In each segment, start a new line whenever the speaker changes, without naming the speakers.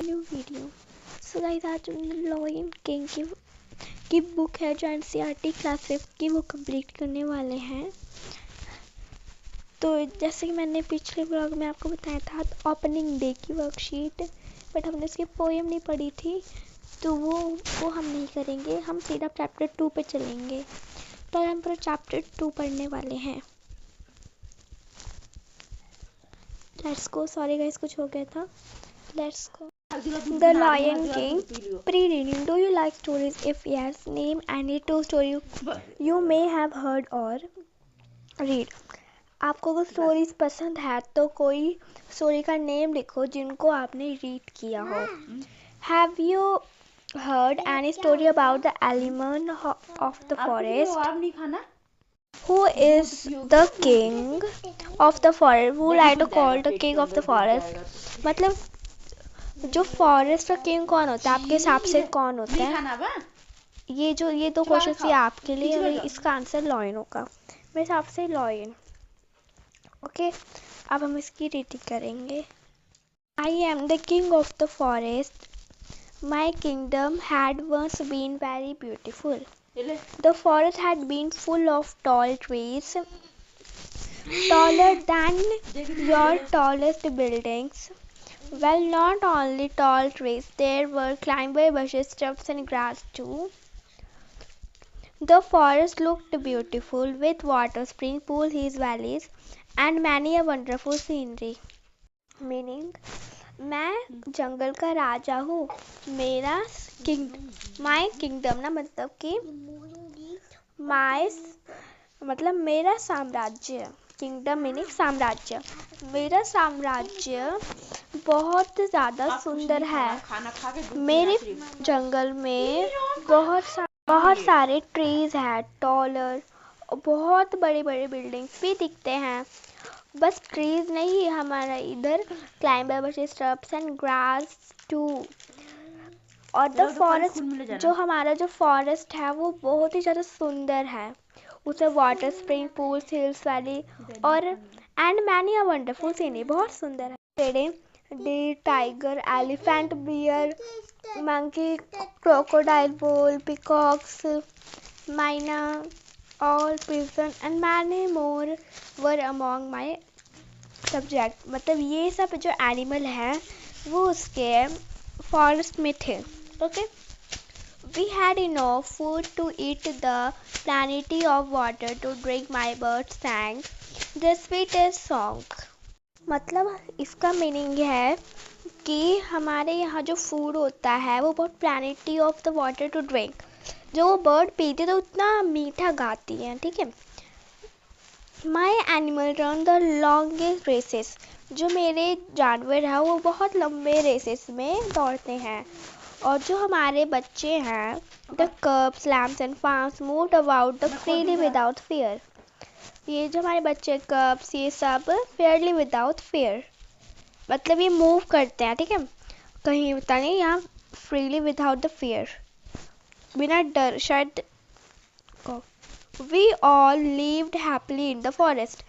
New video. So guys, आज हम lion king की बुक है जो एनसीईआरटी क्लास 5 की वो कंप्लीट करने वाले हैं। तो जैसे कि मैंने पिछले ब्लॉग में आपको बताया था ओपनिंग डे की वर्कशीट, बट हमने उसकी पोएम नहीं पढ़ी थी, तो वो हम नहीं करेंगे। हम सीधा चैप्टर 2 पे चलेंगे। तो हम पूरा चैप्टर 2 पढ़ने वाले हैं। Let's go. सॉरी गाइस, कुछ हो गया था। Let's go. The Lion King. Pre-reading. Do you like stories? If yes, name any two stories you may have heard or read. आपको अगर स्टोरीज पसंद है तो कोई स्टोरी का नेम लिखो जिनको आपने रीड किया हो। Have you heard any story about the animal of the forest? Who is the king of the forest? Who like to call the king of the forest? मतलब जो फॉरेस्ट का king कौन होता है आपके हिसाब से? कौन होता है? ये दो क्वेश्चन ही आपके लिए, और इसका आंसर लॉयन होगा मेरे हिसाब से। लॉयन। ओके, अब हम इसकी रीडिंग करेंगे। I am the king of the forest, my kingdom had once been very beautiful. The forest had been full of tall trees, taller than your tallest buildings. Well, not only tall trees, there were climber bushes, shrubs and grass too. The forest looked beautiful with water springs, pools, hills, valleys and many a wonderful scenery. Meaning, मैं जंगल का राजा हूँ। मेरा माई kingdom ना मतलब कि माई मतलब मेरा साम्राज्य। किंगडम मीनिंग साम्राज्य। मेरा साम्राज्य बहुत ज़्यादा सुंदर है। मेरे जंगल में बहुत सारे ट्रीज हैं, टॉलर, बहुत बड़े बड़े बिल्डिंग्स भी दिखते हैं। बस ट्रीज नहीं, हमारा इधर climber bushes, shrubs and grass too. और द फॉरेस्ट, जो हमारा जो फॉरेस्ट है वो बहुत ही ज़्यादा सुंदर है। उसमें water spring, pools, hills, valley और and many a wonderful scenery, बहुत सुंदर है। पेड़े, deer, tiger, elephant, bear, monkey, crocodile, bull, peacocks, myna, all pigeon and many more were among my subject. मतलब ये सब जो एनिमल हैं वो उसके फॉरेस्ट में थे। Okay, we had enough food to eat, the plenty of water to drink, my birds sang the sweetest song. मतलब इसका मीनिंग है कि हमारे यहाँ जो फूड होता है वो बहुत plenty of the water to drink, जो वो बर्ड पीती तो उतना मीठा गाती है। ठीक है। My animal run the longest races, जो मेरे जानवर हैं वो बहुत लंबे रेसेस में दौड़ते हैं। और जो हमारे बच्चे हैं, the cubs, lambs and fawns moved about the freely without fear. ये जो हमारे बच्चे कब्स, ये सब फेयरली विदाउट फियर, मतलब ये मूव करते हैं। ठीक है, कहीं होता नहीं, यहाँ फ्रीली विदाउट द फियर, बिना डर शायद को। We all lived happily in the forest,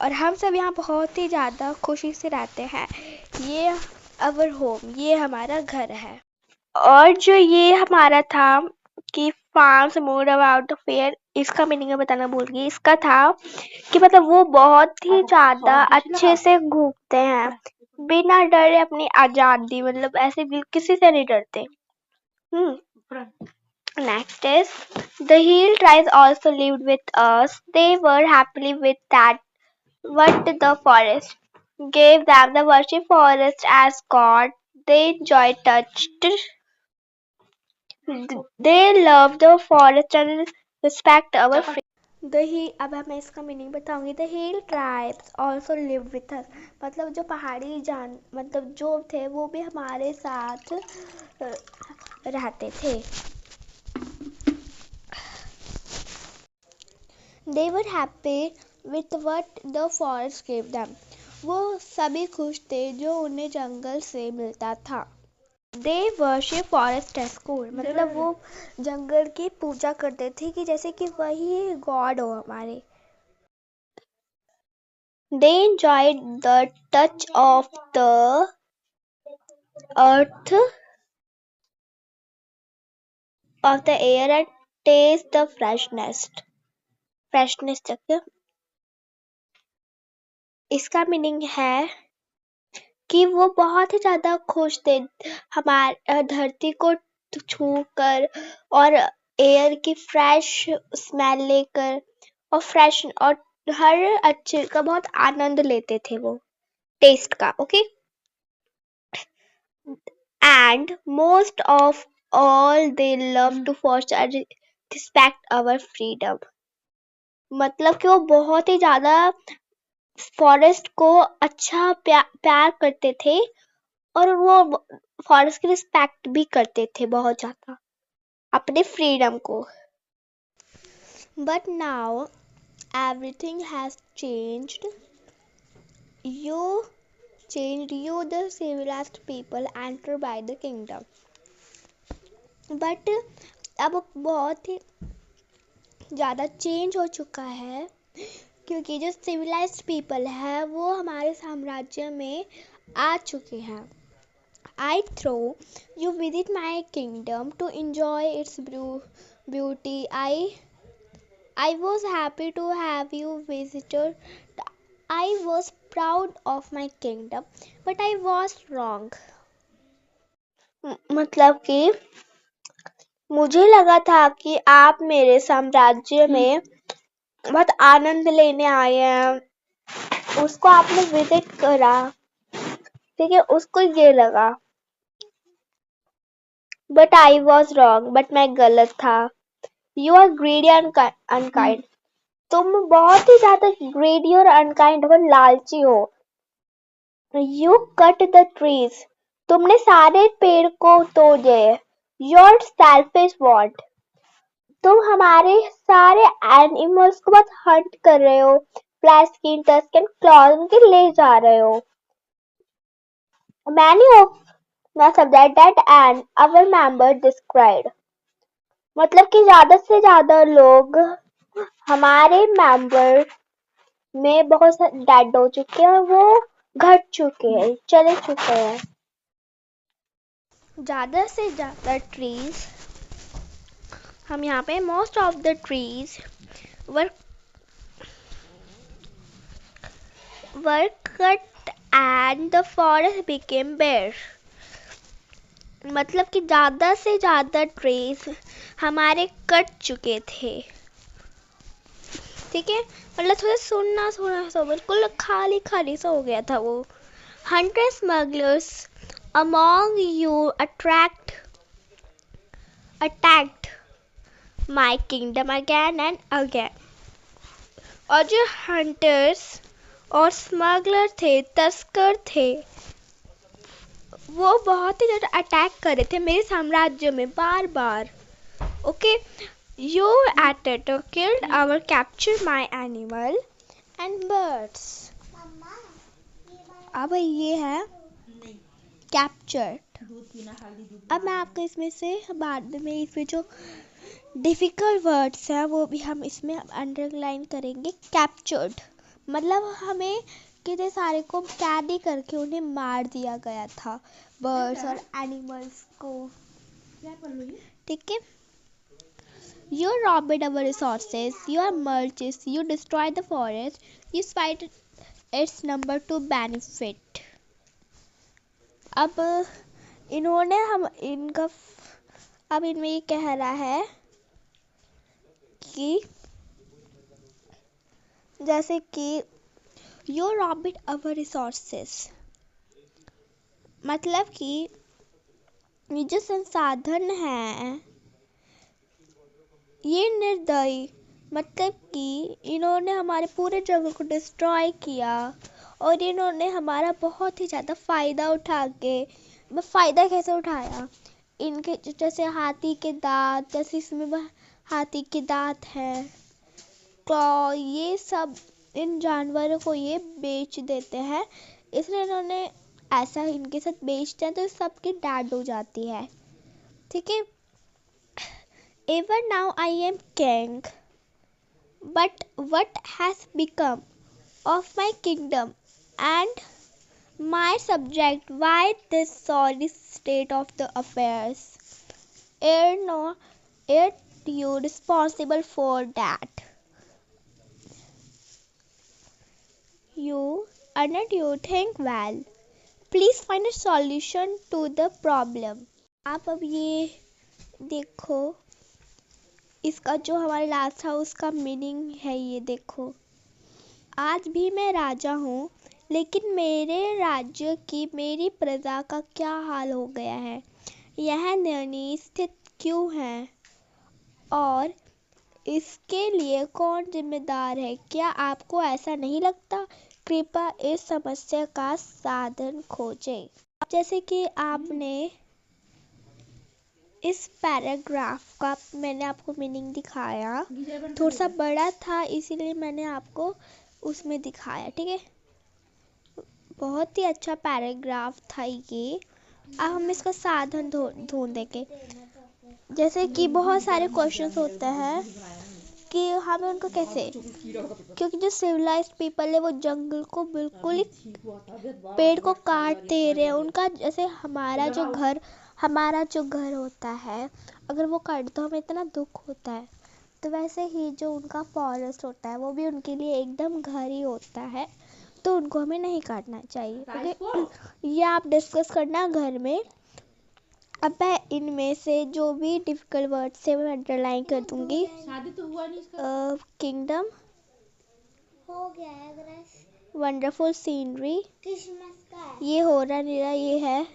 और हम सब यहाँ बहुत ही ज़्यादा खुशी से रहते हैं। ये अवर होम, ये हमारा घर है। और जो ये हमारा था कि farms mood about the fair, इसका मीनिंग मैं बताना भूल गई। इसका था कि मतलब वो बहुत ही ज्यादा अच्छे से घूमते हैं, बिना डरे, अपनी आजादी, मतलब ऐसे भी किसी से नहीं डरते। Next is the hill tribes also lived with us, they were happily with that what the forest gave them, the worship forest as God, they enjoy touched, they love the forest and respect our freedom. अब मैं इसका meaning बताऊंगी। The hill tribes also live with us, मतलब जो पहाड़ी जान मतलब जो थे वो भी हमारे साथ रहते थे। They were happy with what the forest give them, वो सभी खुश थे जो उन्हें जंगल से मिलता था। They worship forest as god, मतलब वो जंगल की पूजा करते थे कि जैसे कि वही गॉड हो हमारे। They enjoyed the touch of the earth of the air and taste the freshness तक। इसका मीनिंग है कि वो बहुत ही ज्यादा खुश थे हमारे धरती को छू कर और एयर की फ्रेश स्मेल लेकर और फ्रेश और हर अच्छे का बहुत आनंद लेते थे वो टेस्ट का। Okay and most of all they love to foster respect our freedom. मतलब कि वो बहुत ही ज्यादा फॉरेस्ट को अच्छा प्यार करते थे और वो फॉरेस्ट की रिस्पेक्ट भी करते थे बहुत ज्यादा अपने फ्रीडम को। But now everything has changed you the civilized people enter by the kingdom। But अब बहुत ही ज़्यादा चेंज हो चुका है क्योंकि जो सिविलाइज्ड पीपल है वो हमारे साम्राज्य में आ चुके हैं। I throw you visit my kingdom to enjoy its beauty। I was happy to have you visited। I was proud of my kingdom, but I was wrong। मतलब कि मुझे लगा था कि आप मेरे साम्राज्य में बहुत आनंद लेने आए हैं, उसको आपने विजिट करा, ठीक है, उसको ये लगा, but I was wrong, but मैं गलत था। You are greedy unkind. तुम बहुत ही ज्यादा ग्रीडी और अनकाइंड हो, लालची हो। You cut the trees. तुमने सारे पेड़ को तोड़ दिए। Your selfish want. तुम हमारे सारे एनिमल्स को बहुत हंट कर रहे हो, flash skin tusk and clause उनके ले जा रहे हो। मैनी ऑफ मैं subject that and our member described. मतलब कि ज्यादा से ज्यादा लोग हमारे मेंबर में बहुत सारे डेड हो चुके हैं, वो घट चुके हैं, चले चुके हैं। ज्यादा से ज्यादा ट्रीज हम यहाँ पे most of the trees were cut and the forest became bare। मतलब कि ज्यादा से ज्यादा ट्रीज हमारे कट चुके थे, ठीक है। मतलब थोड़ा सुनना सा बिल्कुल खाली खाली सा हो गया था वो। Hunter smugglers among you attacked my kingdom again and again. और जो हंटर्स और स्मगलर थे, तस्कर थे, वो बहुत ही ज्यादा अटैक कर रहे थे मेरे साम्राज्य में बार बार। Okay you attack killed our capture my animal and birds. अब ये है कैप्चर। अब मैं आपको इसमें से बाद में इसमें जो डिफिकल्ट वर्ड्स हैं वो भी हम इसमें अंडरलाइन करेंगे। कैप्चर्ड मतलब हमें कितने सारे को कैदी करके उन्हें मार दिया गया था, बर्ड्स और एनिमल्स को, ठीक है। You robbed our resources, you mulches, you destroyed the forest, you spite its number to benefit। अब इन्होंने हम इनका अब इनमें ये कह रहा है कि जैसे कि you robbed our resources, मतलब कि ये जो संसाधन है ये निर्दयी, मतलब कि इन्होंने हमारे पूरे जगह को डिस्ट्रॉय किया और इन्होंने हमारा बहुत ही ज़्यादा फ़ायदा उठा के, फ़ायदा कैसे उठाया, इनके जैसे हाथी के दांत, जैसे इसमें हाथी के दांत हैं, क्लॉ, ये सब इन जानवरों को ये बेच देते हैं, इसलिए इन्होंने ऐसा इनके साथ बेचते हैं तो सबकी डेड हो जाती है, ठीक है। Even now I am king, but what has become of my kingdom and My subject, why this sorry state of the affairs? Are you responsible for that? Aren't you think well? Please find a solution to the problem. आप अब ये देखो, इसका जो हमारे last था उसका meaning है, ये देखो। आज भी मैं राजा हूँ, लेकिन मेरे राज्य की मेरी प्रजा का क्या हाल हो गया है, यह दयनीय स्थिति क्यों है और इसके लिए कौन जिम्मेदार है? क्या आपको ऐसा नहीं लगता? कृपया इस समस्या का समाधान खोजें। अब जैसे कि आपने इस पैराग्राफ का मैंने आपको मीनिंग दिखाया, थोड़ा सा बड़ा था इसीलिए मैंने आपको उसमें दिखाया, ठीक है। बहुत ही अच्छा पैराग्राफ था ये। अब हम इसका साधन ढूंढेंगे। जैसे कि बहुत सारे क्वेश्चंस होते हैं कि हमें उनको कैसे, क्योंकि जो सिविलाइज्ड पीपल है वो जंगल को बिल्कुल ही पेड़ को काट दे रहे हैं। उनका जैसे हमारा जो घर होता है, अगर वो काट तो हमें इतना दुख होता है, तो वैसे ही जो उनका फॉरेस्ट होता है वो भी उनके लिए एकदम घर ही होता है, तो उनको हमें नहीं काटना चाहिए। ओके, ये आप डिस्कस करना घर में। अब मैं इनमें से जो भी डिफिकल्ट वर्ड्स है मैं अंडरलाइन कर दूंगी। किंगडम हो गया है, वंडरफुल सीनरी, ये हो रहा नहीं रहा, ये है,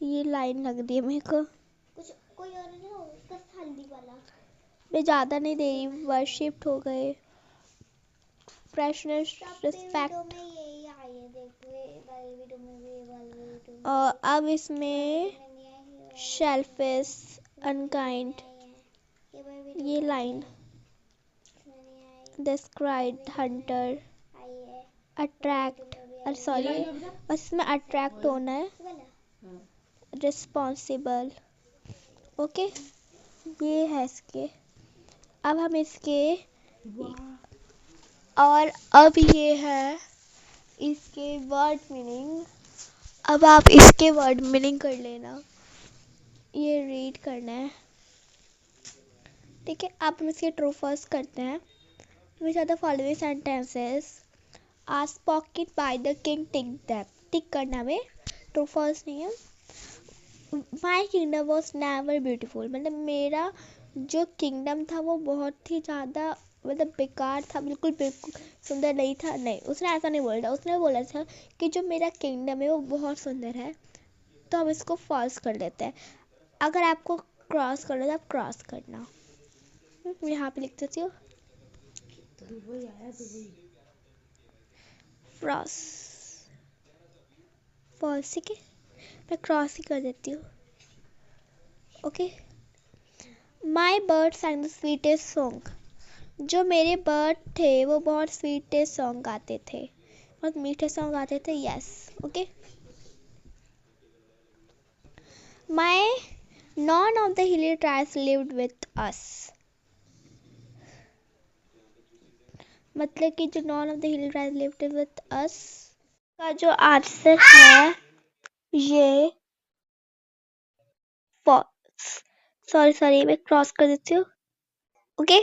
ये लाइन लग रही है मेरे को, कुछ कोई और नहीं हो उसका हल्दी वाला, मैं ज्यादा नहीं दे रही, वर्शिप्ड हो गए, फ्रेशनेस, रिस्पेक्ट। अब इसमें शेल्फिश, अनकाइंड, ये line, describe, Hunter, attract, sorry इसमें अट्रैक्ट होना है, रिस्पॉन्सिबल। ओके, ये है इसके। अब हम इसके और अब ये है इसके वर्ड मीनिंग। अब आप इसके वर्ड मीनिंग कर लेना, ये रीड करना है, ठीक है। अब हम इसके ट्रू फॉल्स करते हैं। Which are the following sentences are spoken by the king? Tick them. टिक करना में, ट्रू फॉल्स नहीं है। My kingdom was never beautiful, मतलब मेरा जो किंगडम था वो बहुत ही ज़्यादा मतलब बेकार था, बिल्कुल बिल्कुल सुंदर नहीं था। नहीं, उसने ऐसा नहीं बोला, उसने बोला था कि जो मेरा किंगडम है वो बहुत सुंदर है। तो हम इसको फॉल्स कर लेते हैं। अगर आपको क्रॉस करना तो आप क्रॉस करना, यहाँ पे लिख देती हूँ क्रॉस, फॉल्स, ठीक है, मैं क्रॉस ही कर देती हूँ। Okay, my bird sang the sweetest song, जो मेरे बर्ड थे वो बहुत स्वीटेस्ट सॉन्ग गाते थे, बहुत मीठे सॉन्ग गाते थे। Yes, okay. My none of the hilly tribes lived with us, मतलब कि जो none of the hilly tribes lived with us का जो आंसर है ये सॉरी मैं क्रॉस कर देती हूँ। Okay,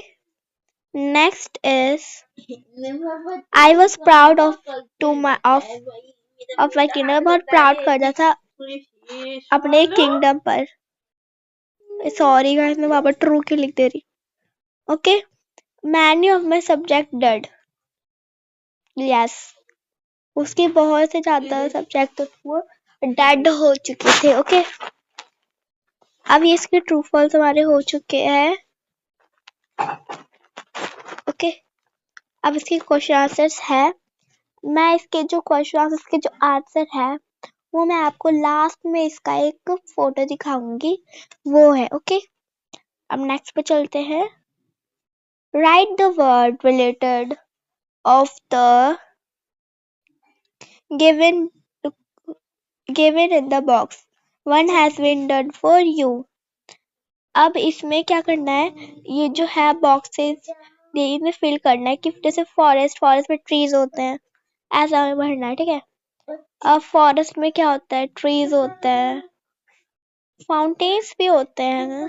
next is I was proud of my kingdom, बहुत प्राउड करता था अपने किंगडम पर। सॉरी गाइस, मैं वहां पर ट्रू क्यों लिख दे रही। Okay, many of my subject dead, yes, उसके बहुत से ज्यादा सब्जेक्ट वो डेड हो चुके थे। ओके, अब ये इसके ट्रू फॉल्स हमारे हो चुके हैं। ओके, अब इसके क्वेश्चन आंसर्स है। मैं इसके जो क्वेश्चन आंसर्स के जो आंसर है वो मैं आपको लास्ट में इसका एक फोटो दिखाऊंगी, वो है। ओके, अब नेक्स्ट पे चलते हैं। Right the word related of the given in the box, one has been done for you। अब इसमें क्या करना है, ये जो है बॉक्सेस ये में फिल करना है कि जैसे फॉरेस्ट में ट्रीज होते हैं, ऐसा हमें भरना है, ठीक है। अब फॉरेस्ट में क्या होता है, ट्रीज होते हैं, फाउंटेन्स भी होते हैं,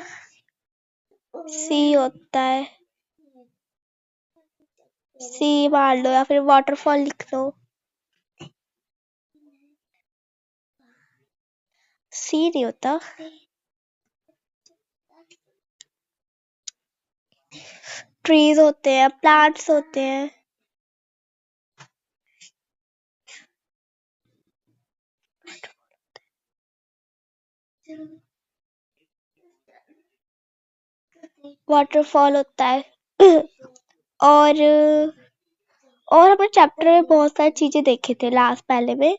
सी होता है, सी मार लो या फिर वाटरफॉल लिख लो। सी नहीं होता, ट्रीज होते हैं, प्लांट्स होते हैं, वाटरफॉल होता है। और हमने चैप्टर में बहुत सारी चीजें देखे थे लास्ट पहले में।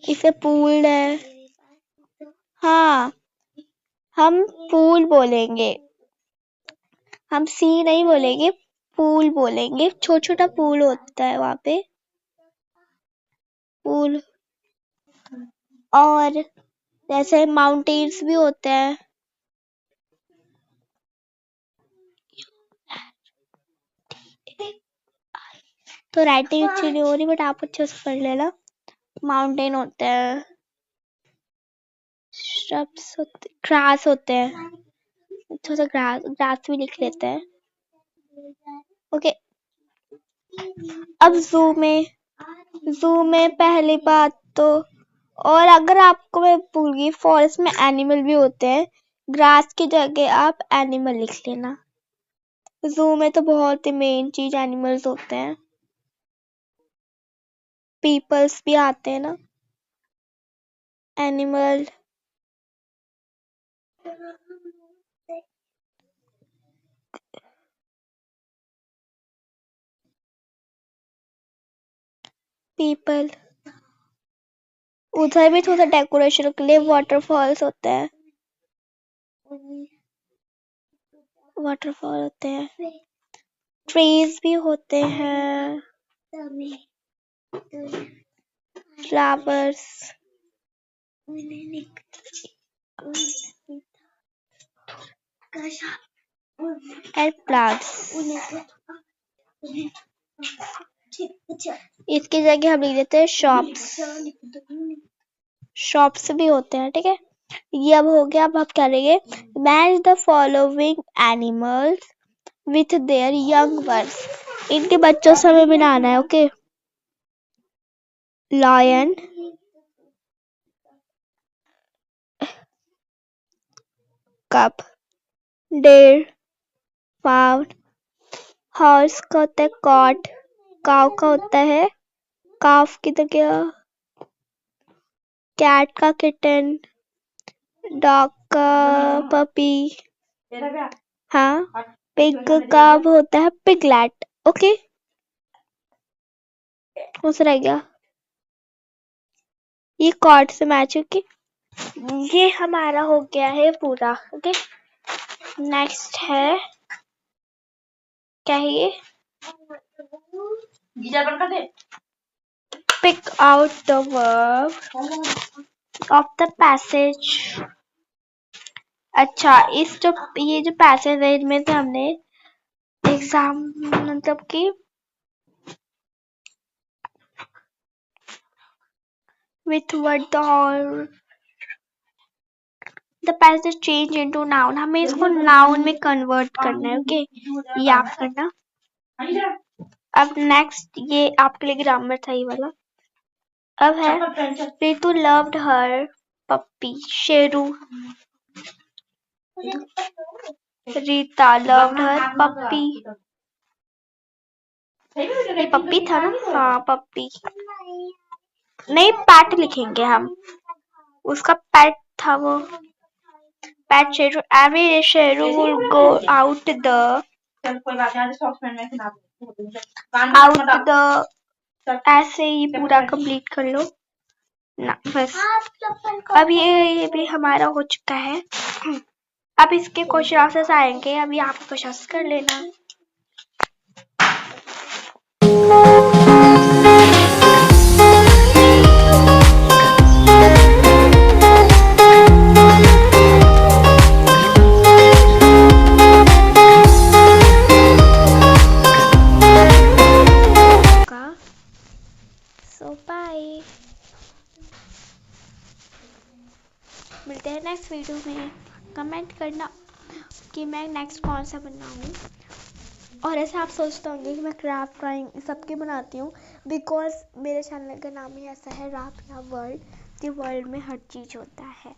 इसे पूल है, हाँ हम पूल बोलेंगे, हम सी नहीं बोलेंगे, पूल बोलेंगे। छोटा छोटा पूल होता है वहां पे, पूल। और जैसे माउंटेन्स भी होते हैं, तो राइटिंग अच्छी नहीं हो रही बट आप अच्छे से पढ़ लेना। माउंटेन होते हैं, श्रब्स होते, ग्रास होते हैं, थोड़ा सा ग्रास भी लिख लेते हैं। ओके, अब जू में पहली बात तो, और अगर आपको मैं भूल गई, फॉरेस्ट में एनिमल भी होते हैं, ग्रास की जगह आप एनिमल लिख लेना। जू में तो बहुत ही मेन चीज एनिमल्स होते हैं, पीपल्स भी आते हैं ना, एनिमल। पीपल, उधर भी थोड़ा डेकोरेशन के लिए वाटरफॉल्स होते हैं, वाटरफॉल होते हैं, ट्रीज भी होते हैं, फ्लावर्स एंड प्लांट्स। इसकी जगह हम लिख देते हैं शॉप्स, शॉप्स भी होते हैं, ठीक है। ये अब हो गया। अब आप क्या लेंगे, match the following animals with their young ones, इनके बच्चों से हमें बनाना है। Okay, lion, cub, deer, pound, horse का होता है कॉट, काव का होता है काफ की जगह, कैट का किटन, डॉग का पपी, हाँ, पिग का होता है पिगलेट। ओके, कौन सा रह गया, ये कॉट से मैच। ओके, ये हमारा हो गया है पूरा। ओके, नेक्स्ट है क्या है ये, pick out the verb of the passage. अच्छा, इस जो ये जो पैसेज है इनमें से हमने एग्जाम मतलब कि with what the passage change into noun, हमें इसको noun में कन्वर्ट करना है। ओके, याद करना। अब नेक्स्ट ये आपके लिए ग्रामर था ये वाला। अब है रितु लव्ड हर पप्पी, शेरू, रीता लव्ड हर पप्पी, ये पप्पी था ना, हाँ पप्पी, नहीं पैट लिखेंगे हम, उसका पैट था वो, PAT Sheru. Every Sheru will go out the ऐसे ही पूरा कंप्लीट कर लो ना, बस। अब ये भी हमारा हो चुका है। अब इसके क्वेश्चन आंसर्स आएंगे, अभी आप क्वेश्चन कर लेना। बाय। मिलते हैं नेक्स्ट वीडियो में। कमेंट करना कि मैं नेक्स्ट कौन सा बनाऊँ। और ऐसा आप सोचते होंगे कि मैं क्राफ्ट ड्राइंग सबकी बनाती हूँ, बिकॉज मेरे चैनल का नाम ही ऐसा है, राफिया वर्ल्ड। कि वर्ल्ड में हर चीज़ होता है।